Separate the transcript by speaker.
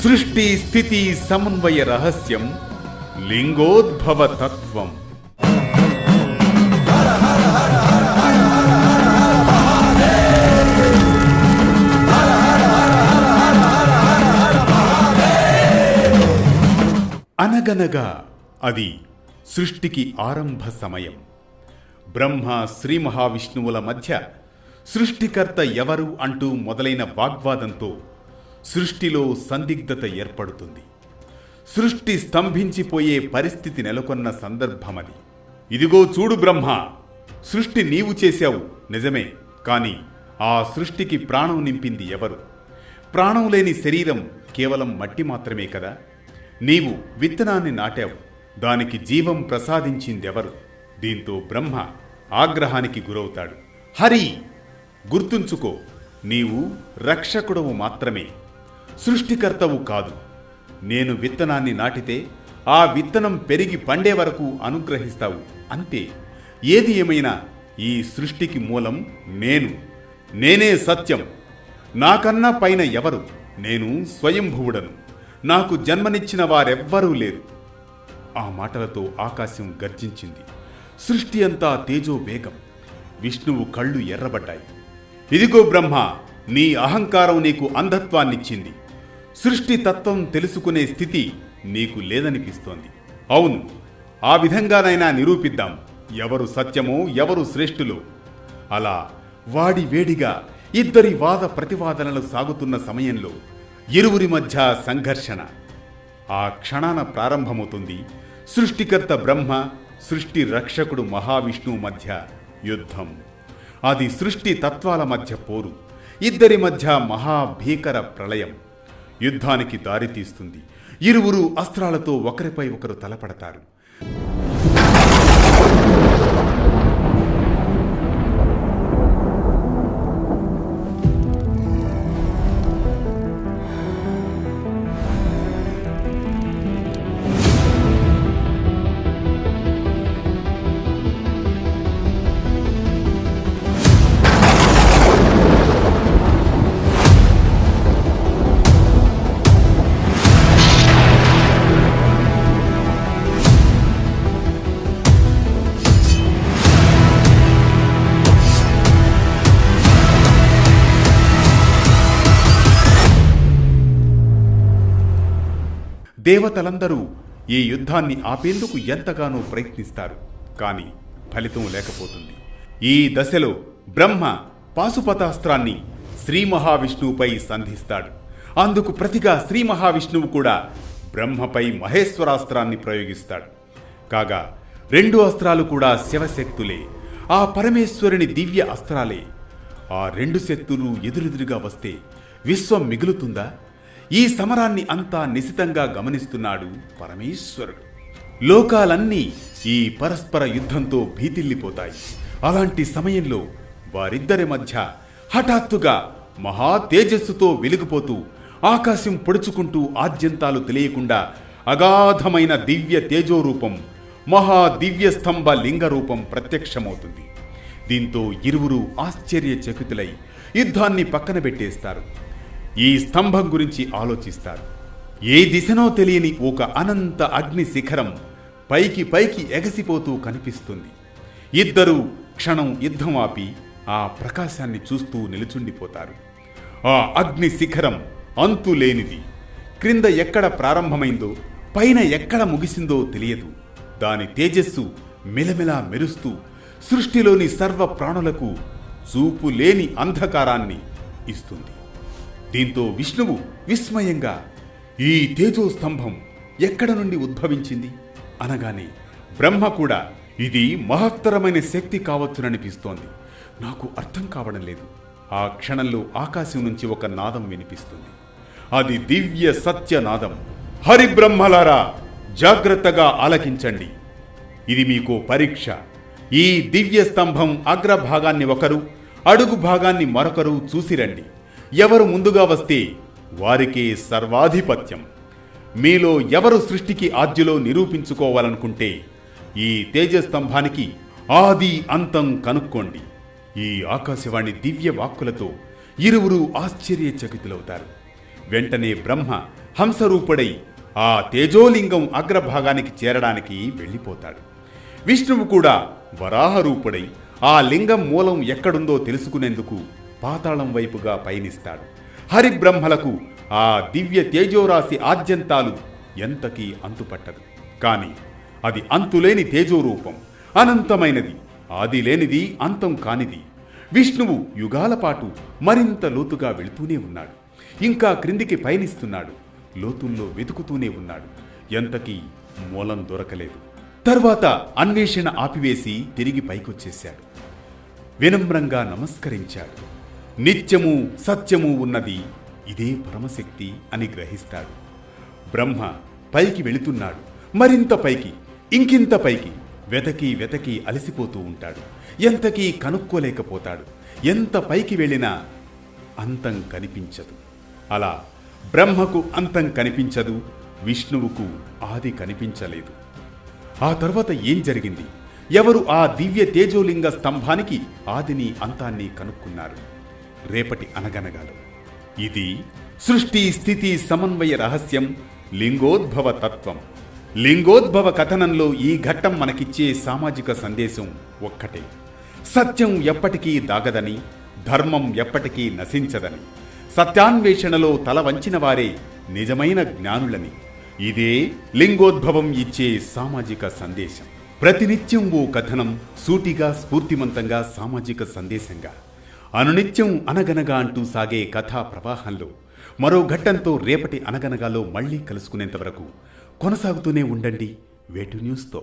Speaker 1: సృష్టి స్థితి సమన్వయ రహస్యం లింగోద్భవ తత్వం. అనగనగా అది సృష్టికి ఆరంభ సమయం. బ్రహ్మ శ్రీ మహావిష్ణువుల మధ్య సృష్టికర్త ఎవరు అంటూ మొదలైన వాగ్వాదంతో సృష్టిలో సందిగ్ధత ఏర్పడుతుంది. సృష్టి స్తంభించిపోయే పరిస్థితి నెలకొన్న సందర్భమది. ఇదిగో చూడు బ్రహ్మ, సృష్టి నీవు చేశావు నిజమే, కాని ఆ సృష్టికి ప్రాణం నింపింది ఎవరు? ప్రాణం లేని శరీరం కేవలం మట్టి మాత్రమే కదా. నీవు విత్తనాన్ని నాటావు, దానికి జీవం ప్రసాదించిందెవరు? దీంతో బ్రహ్మ ఆగ్రహానికి గురవుతాడు. హరి, గుర్తుంచుకో, నీవు రక్షకుడవు మాత్రమే, సృష్టికర్తవు కాదు. నేను విత్తనాన్ని నాటితే ఆ విత్తనం పెరిగి పండే వరకు అనుగ్రహిస్తావు అంతే. ఏది ఏమైనా ఈ సృష్టికి మూలం నేనే సత్యం. నాకన్నా పైన ఎవరు? నేను స్వయంభువుడను. నాకు జన్మనిచ్చిన వారెవ్వరూ లేరు. ఆ మాటలతో ఆకాశం గర్జించింది. సృష్టి అంతా తేజో వేగం. విష్ణువు కళ్ళు ఎర్రబడ్డాయి. ఇదిగో బ్రహ్మ, నీ అహంకారం నీకు అంధత్వాన్నిచ్చింది. సృష్టి తత్వం తెలుసుకునే స్థితి నీకు లేదనిపిస్తోంది. అవును, ఆ విధంగానైనా నిరూపిద్దాం ఎవరు సత్యమో ఎవరు శ్రేష్ఠులో. అలా వాడి వేడిగా ఇద్దరి వాద ప్రతివాదనలు సాగుతున్న సమయంలో ఇరువురి మధ్య సంఘర్షణ. ఆ క్షణాన ప్రారంభమవుతుంది సృష్టికర్త బ్రహ్మ, సృష్టి రక్షకుడు మహావిష్ణువు మధ్య యుద్ధం. అది సృష్టి తత్వాల మధ్య పోరు, ఇద్దరి మధ్య మహాభీకర ప్రళయం. యుద్ధానికి దారితీస్తుంది. ఇరువురు అస్త్రాలతో ఒకరిపై ఒకరు తలపడతారు. దేవతలందరూ ఈ యుద్ధాన్ని ఆపేందుకు ఎంతగానో ప్రయత్నిస్తారు, కాని ఫలితం లేకపోతుంది. ఈ దశలో బ్రహ్మ పాశుపతాస్త్రాన్ని శ్రీ మహావిష్ణువుపై సంధిస్తాడు. అందుకు ప్రతిగా శ్రీ మహావిష్ణువు కూడా బ్రహ్మపై మహేశ్వరాస్త్రాన్ని ప్రయోగిస్తాడు. కాగా రెండు అస్త్రాలు కూడా శివశక్తులే, ఆ పరమేశ్వరుని దివ్య అస్త్రాలే. ఆ రెండు శక్తులు ఎదురెదురుగా వస్తే విశ్వం మిగులుతుందా? ఈ సమరాన్ని అంతా నిశితంగా గమనిస్తున్నాడు పరమేశ్వరుడు. లోకాలన్నీ ఈ పరస్పర యుద్ధంతో భీతిల్లిపోతాయి. అలాంటి సమయంలో వారిద్దరి మధ్య హఠాత్తుగా మహా తేజస్సుతో వెలిగిపోతూ ఆకాశం పొడుచుకుంటూ ఆద్యంతాలు తెలియకుండా అగాధమైన దివ్య తేజోరూపం, మహా దివ్య స్తంభ లింగరూపం ప్రత్యక్షమవుతుంది. దీంతో ఇరువురు ఆశ్చర్యచకితులై యుద్ధాన్ని పక్కన పెట్టేస్తారు. ఈ స్తంభం గురించి ఆలోచిస్తారు. ఏ దిశనో తెలియని ఒక అనంత అగ్ని శిఖరం పైకి పైకి ఎగసిపోతూ కనిపిస్తుంది. ఇద్దరూ క్షణం యుద్ధం ఆపి ఆ ప్రకాశాన్ని చూస్తూ నిలుచుండిపోతారు. ఆ అగ్ని శిఖరం అంతులేనిది. క్రింద ఎక్కడ ప్రారంభమైందో పైన ఎక్కడ ముగిసిందో తెలియదు. దాని తేజస్సు మెలమెలా మెరుస్తూ సృష్టిలోని సర్వ ప్రాణులకు చూపు లేని అంధకారాన్ని ఇస్తుంది. దీంతో విష్ణువు విస్మయంగా, ఈ తేజో స్తంభం ఎక్కడ నుండి ఉద్భవించింది అనగానే బ్రహ్మ కూడా ఇది మహత్తరమైన శక్తి కావచ్చుననిపిస్తోంది, నాకు అర్థం కావడం లేదు. ఆ క్షణంలో ఆకాశం నుంచి ఒక నాదం వినిపిస్తుంది. అది దివ్య సత్యనాదం. హరిబ్రహ్మలారా, జాగ్రత్తగా ఆలకించండి. ఇది మీకు పరీక్ష. ఈ దివ్య స్తంభం అగ్రభాగాన్ని ఒకరు, అడుగు భాగాన్ని మరొకరు చూసిరండి. ఎవరు ముందుగా వస్తే వారికే సర్వాధిపత్యం. మీలో ఎవరు సృష్టికి ఆద్యులో నిరూపించుకోవాలనుకుంటే ఈ తేజస్తంభానికి ఆది అంతం కనుక్కోండి. ఈ ఆకాశవాణి దివ్య వాక్కులతో ఇరువురు ఆశ్చర్యచకితులవుతారు. వెంటనే బ్రహ్మ హంసరూపుడై ఆ తేజోలింగం అగ్రభాగానికి చేరడానికి వెళ్ళిపోతాడు. విష్ణువు కూడా వరాహరూపుడై ఆ లింగం మూలం ఎక్కడుందో తెలుసుకునేందుకు పాతాళం వైపుగా పయనిస్తాడు. హరిబ్రహ్మలకు ఆ దివ్య తేజోరాశి ఆద్యంతాలు ఎంతకీ అంతుపట్టదు. కాని అది అంతులేని తేజోరూపం, అనంతమైనది, ఆది లేనిది, అంతం కానిది. విష్ణువు యుగాల పాటు మరింత లోతుగా వెళుతూనే ఉన్నాడు. ఇంకా క్రిందికి పయనిస్తున్నాడు. లోతుల్లో వెతుకుతూనే ఉన్నాడు. ఎంతకీ మూలం దొరకలేదు. తర్వాత అన్వేషణ ఆపివేసి తిరిగి పైకొచ్చేశాడు. వినమ్రంగా నమస్కరించాడు. నిత్యము సత్యము ఉన్నది ఇదే పరమశక్తి అని గ్రహిస్తాడు. బ్రహ్మ పైకి వెళుతున్నాడు. మరింత పైకి, ఇంకింత పైకి. వెతకి వెతకి అలసిపోతూ ఉంటాడు. ఎంతకీ కనుక్కోలేకపోతాడు. ఎంత పైకి వెళ్ళినా అంతం కనిపించదు. అలా బ్రహ్మకు అంతం కనిపించదు, విష్ణువుకు ఆది కనిపించలేదు. ఆ తర్వాత ఏం జరిగింది? ఎవరు ఆ దివ్య తేజోలింగ స్తంభానికి ఆదిని అంతాన్ని కనుక్కున్నారు? రేపటి అనగనగాలు. ఇది సృష్టి స్థితి సమన్వయ రహస్యం, లింగోద్భవ తత్వం. లింగోద్భవ కథనంలో ఈ ఘట్టం మనకిచ్చే సామాజిక సందేశం ఒక్కటే: సత్యం ఎప్పటికీ దాగదని, ధర్మం ఎప్పటికీ నశించదని, సత్యాన్వేషణలో తల వంచిన వారే నిజమైన జ్ఞానులని. ఇదే లింగోద్భవం ఇచ్చే సామాజిక సందేశం. ప్రతినిత్యం ఓ కథనం, సూటిగా స్ఫూర్తిమంతంగా సామాజిక సందేశంగా, అనునిత్యం అనగనగా అంటూ సాగే కథా ప్రవాహంలో మరో ఘట్టంతో రేపటి అనగనగాలో మళ్ళీ కలుసుకునేంత వరకు కొనసాగుతూనే ఉండండి వేటు న్యూస్తో.